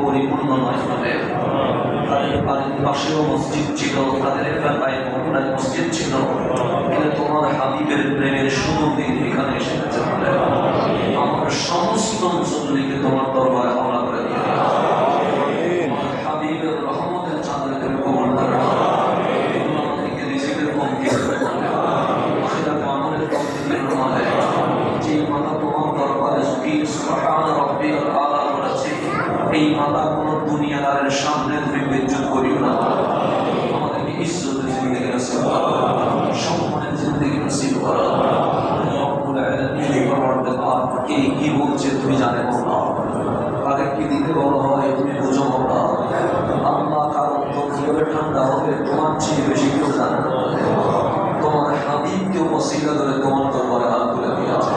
পরিপূর্ণ নয় হবে। তাদের বাড়ির পাশেও মসজিদ ছিল, তাদের এলাকায় মহল্লায় মসজিদ ছিল, কিন্তু তোমার হাবিবের প্রেমের সুগন্ধি এখানে এসেছে বলে আমার সমস্ত মুসল্লিকে তোমার দরবারে হাওলা করে দিয়ে হাবিবের রহমতের চাঁদের তুমি কবুল করে থেকে রিজিকের কমতি সেটা আমলের কমতি মানে যে মাথা তোমার দরবারে সুবহান রাব্বিল আলা বলেছে, এই মাথা কোনো দুনিয়াদারের সামনে তুমি বেজ্জত করিও না। আমাদেরকে ইজ্জতের জিন্দেগি নসিব করো, সম্মানের জিন্দেগি নসিব করো। রব্বুল আলামিন পরওয়ারদিগার কে কি বলছে তুমি জানো না, কাকে কি দিতে বলা হয় তুমি বুঝো না। আল্লাহ কারণ তো কিভাবে ঠান্ডা হবে তোমার চেয়ে বেশি কেউ জানে না। তোমার হাবিবকে ওসিলা করে তোমার দরবারে হাত তুলে দিয়েছে।